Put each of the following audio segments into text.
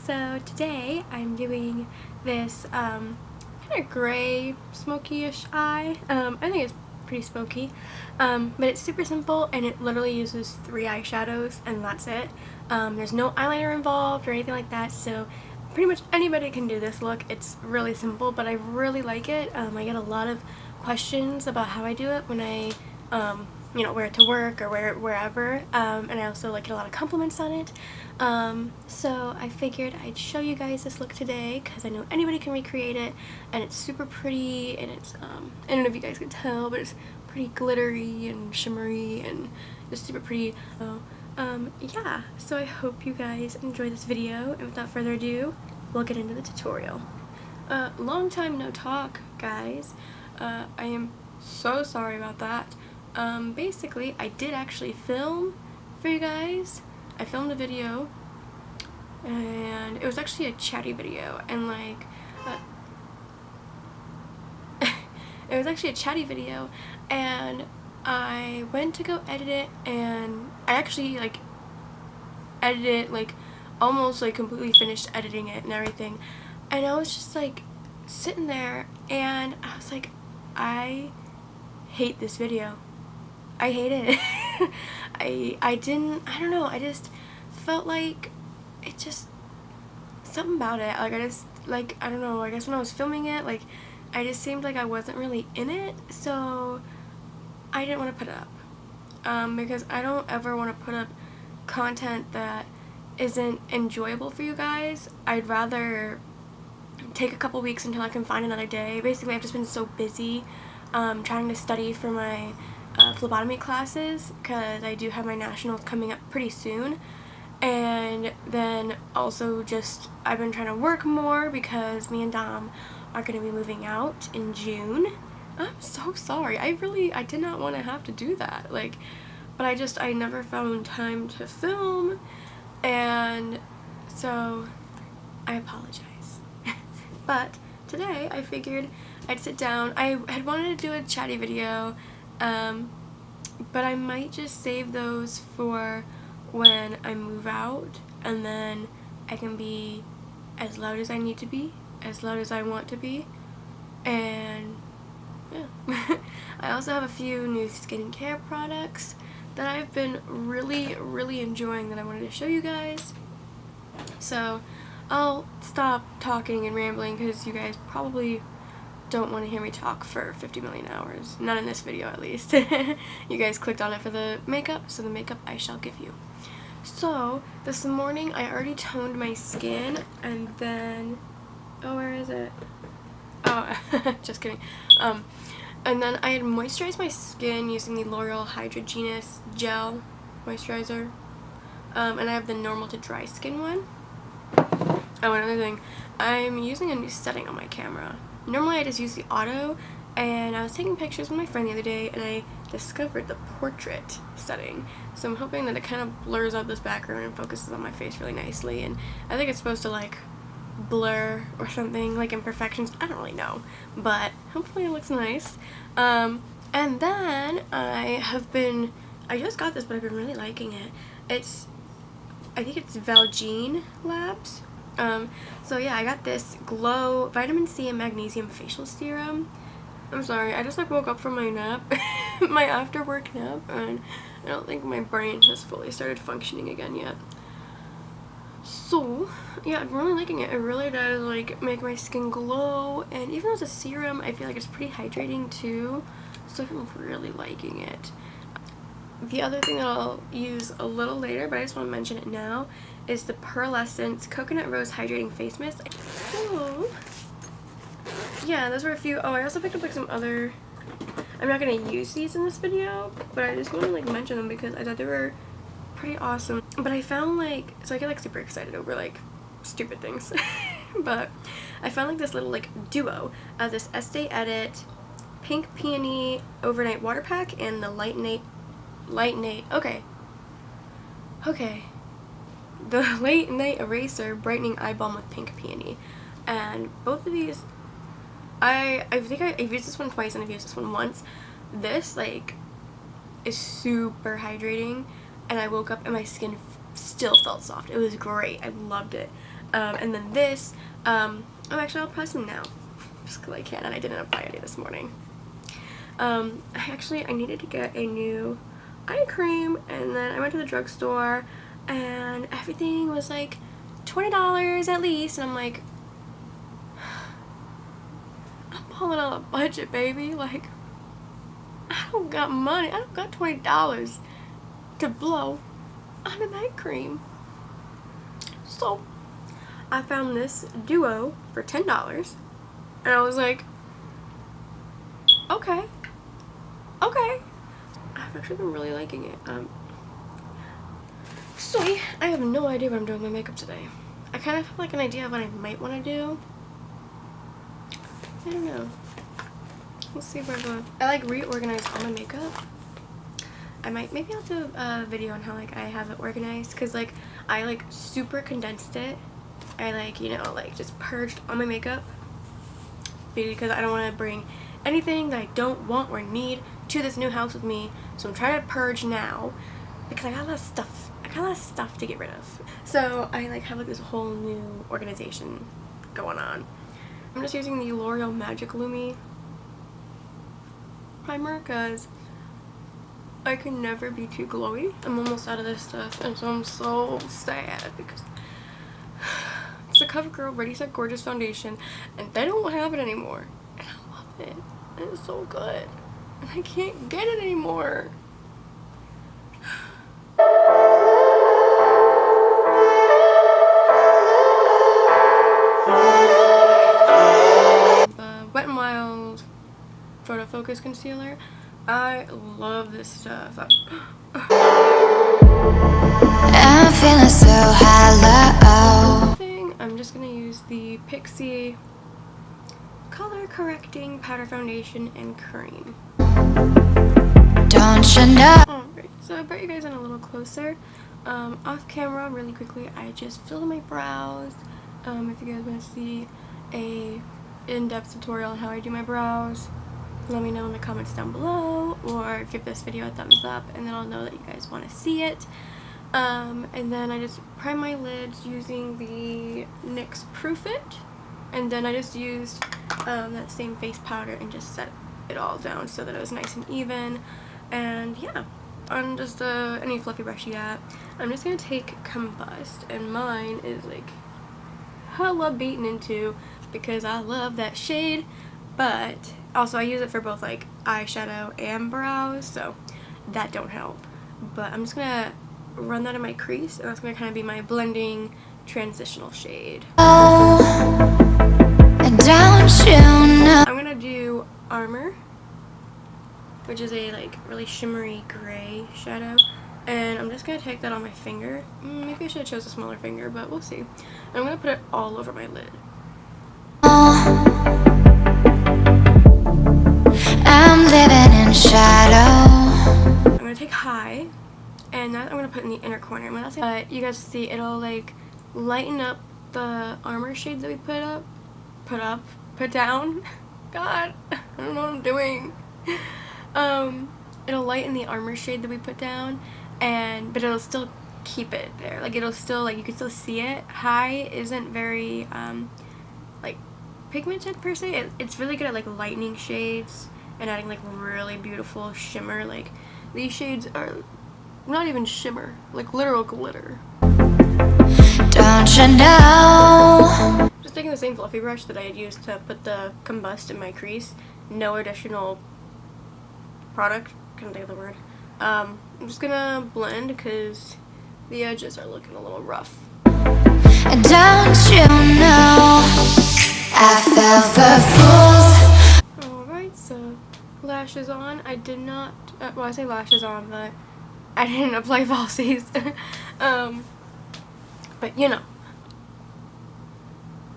So today I'm doing this kind of gray smoky-ish eye. I think it's pretty smoky, but it's super simple and it literally uses 3 eyeshadows and that's it. There's no eyeliner involved or anything like that, so pretty much anybody can do this look. It's really simple, but I really like it. I get a lot of questions about how I do it when I wear it to work or wear it wherever, and I also get a lot of compliments on it. So I figured I'd show you guys this look today because I know anybody can recreate it, and it's super pretty, and it's I don't know if you guys can tell, but it's pretty glittery and shimmery and just super pretty. So yeah, so I hope you guys enjoy this video, and without further ado, we'll get into the tutorial. Long time no talk, guys. I am so sorry about that. Basically, I did actually film for you guys. I filmed a video, and it was actually a chatty video, and it was actually a chatty video, and I went to go edit it, and I actually edited it, almost completely finished editing it and everything, and I was just sitting there, and I was like, I hate this video. I hate it. I don't know, I just felt like it just, something about it, I don't know, I guess when I was filming it, I just seemed like I wasn't really in it, so I didn't want to put it up, because I don't ever want to put up content that isn't enjoyable for you guys. I'd rather take a couple weeks until I can find another day. Basically, I've just been so busy trying to study for my phlebotomy classes, because I do have my nationals coming up pretty soon, and then also just I've been trying to work more because me and Dom are going to be moving out in June. I'm so sorry, I did not want to have to do that, but I never found time to film, and so I apologize. But today I figured I'd sit down. I had wanted to do a chatty video, but I might just save those for when I move out, and then I can be as loud as I need to be, as loud as I want to be, and yeah. I also have a few new skincare products that I've been really enjoying that I wanted to show you guys. So I'll stop talking and rambling because you guys probably don't want to hear me talk for 50 million hours. Not in this video, at least. You guys clicked on it for the makeup, so the makeup I shall give you. So this morning I already toned my skin, and then, oh, where is it? Oh, just kidding. And then I had moisturized my skin using the L'Oreal Hydrogenous Gel Moisturizer. And I have the normal to dry skin one. Oh, another thing, I'm using a new setting on my camera. Normally I just use the auto, and I was taking pictures with my friend the other day, and I discovered the portrait setting. So I'm hoping that it kind of blurs out this background and focuses on my face really nicely, and I think it's supposed to blur or something, imperfections, I don't really know, but hopefully it looks nice. And then I just got this, but I've been really liking it. I think it's Valjean Labs. So yeah, I got this Glow Vitamin C and Magnesium Facial Serum. I'm sorry, I just woke up from my nap, my after work nap, and I don't think my brain has fully started functioning again yet. So yeah, I'm really liking it. It really does make my skin glow, and even though it's a serum, I feel like it's pretty hydrating too, so I'm really liking it. The other thing that I'll use a little later, but I just want to mention it now, is the Pearlescence Coconut Rose Hydrating Face Mist. So yeah, those were a few. Oh, I also picked up some other, I'm not going to use these in this video, but I just want to mention them because I thought they were pretty awesome. But I found so I get super excited over stupid things. But I found this little duo of this Estee Edit Pink Peony Overnight Water Pack and the Light Night, the Late Night Eraser Brightening Eye Balm with Pink Peony. And both of these, I think I've used this one twice and I've used this one once. This is super hydrating, and I woke up and my skin still felt soft. It was great. I loved it. And then this, oh, actually I'll apply some now, just because I can, and I didn't apply any this morning. I needed to get a new eye cream, and then I went to the drugstore, and everything was like $20 at least, and I'm like, I'm pulling on a budget, baby. Like, I don't got money. I don't got $20 to blow on an eye cream. So I found this duo for $10, and I was like, okay. I've actually been really liking it. So I have no idea what I'm doing with my makeup today. I kind of have like an idea of what I might want to do. I don't know. We'll see where I go. I like reorganize all my makeup. Maybe I'll do a video on how like I have it organized, because like I like super condensed it. I like, you know, like just purged all my makeup because I don't want to bring anything that I don't want or need to this new house with me. So I'm trying to purge now because I got a lot of stuff. I got a lot of stuff to get rid of. So I like have like this whole new organization going on. I'm just using the L'Oreal Magic Lumi primer because I can never be too glowy. I'm almost out of this stuff, and so I'm so sad because it's a CoverGirl Ready Set Gorgeous foundation, and they don't have it anymore. And I love it. It's so good. And I can't get it anymore. The Wet n Wild Photo Focus Concealer. I love this stuff. I'm feeling so hello. I'm just gonna use the Pixie Color Correcting Powder Foundation and Cream. Don't you know? Alright, so I brought you guys in a little closer. Off camera, really quickly, I just filled my brows. If you guys want to see a in-depth tutorial on how I do my brows, let me know in the comments down below, or give this video a thumbs up, and then I'll know that you guys want to see it. And then I just prime my lids using the NYX Proof It, and then I just used that same face powder and just set it all down so that it was nice and even. And yeah, on just any fluffy brush you got, I'm just gonna take Combust, and mine is like hella beaten into because I love that shade, but also I use it for both like eyeshadow and brows, so that don't help. But I'm just gonna run that in my crease, and that's gonna kind of be my blending transitional shade. Don't you know? I'm gonna do Armor, which is a like really shimmery gray shadow, and I'm just gonna take that on my finger. Maybe I should have chose a smaller finger, but we'll see. And I'm gonna put it all over my lid. I'm living in shadow. I'm gonna take High, and that I'm gonna put in the inner corner. When that's you guys see, it'll like lighten up the Armor shade that we put down. God, I don't know what I'm doing. It'll lighten the Armor shade that we put down, but it'll still keep it there. Like it'll still, like, you can still see it. High isn't very like pigmented per se. It's really good at like lightening shades and adding like really beautiful shimmer. Like these shades are not even shimmer, like literal glitter. Don't you know? Just taking the same fluffy brush that I had used to put the Combust in my crease. No additional product, couldn't think of the word. I'm just gonna blend because the edges are looking a little rough. Don't you know I fell for fools. Alright, so lashes on. I did not, well, I say lashes on, but I didn't apply falsies. But you know.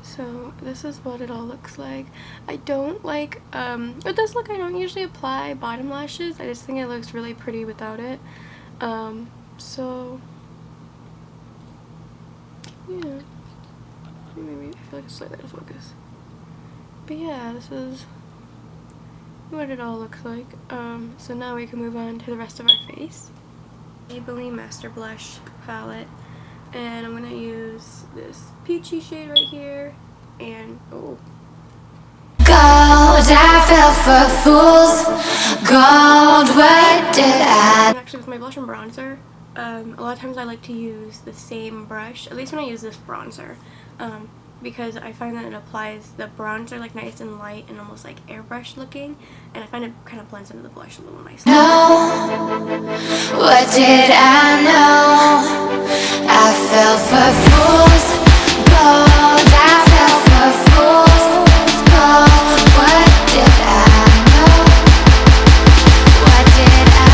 So this is what it all looks like. I don't like, with this look I don't usually apply bottom lashes. I just think it looks really pretty without it. So yeah, maybe I feel like it's slightly out of focus. But yeah, this is what it all looks like. So now we can move on to the rest of our face. Maybelline Master Blush palette. and I'm gonna use this peachy shade right here, and oh. Gold, I fell for fools. Gold, what did I? Actually, with my blush and bronzer, a lot of times I like to use the same brush, at least when I use this bronzer, because I find that it applies the bronzer like nice and light and almost like airbrush looking, and I find it kind of blends into the blush a little nicely. No, what did I know? I fell for fools. Gold, I fell for fools. Gold, what did I know? What did I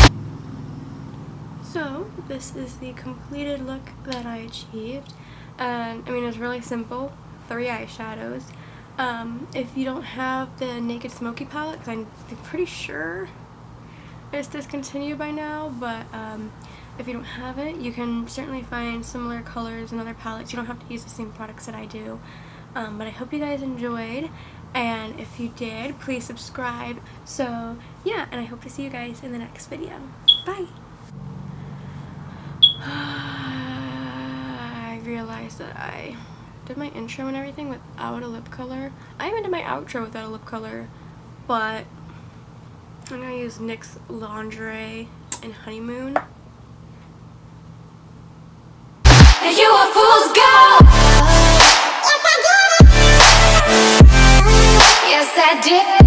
know? So this is the completed look that I achieved, and I mean, it's really simple, 3 eyeshadows. If you don't have the Naked Smoky palette, because I'm pretty sure it's discontinued by now, but if you don't have it, you can certainly find similar colors in other palettes. You don't have to use the same products that I do. But I hope you guys enjoyed, and if you did, please subscribe. So yeah, and I hope to see you guys in the next video. Bye! I realized that I did my intro and everything without a lip color. I even did my outro without a lip color, but I'm gonna use NYX Lingerie in Honeymoon. You a fool's gold. Yes, I did.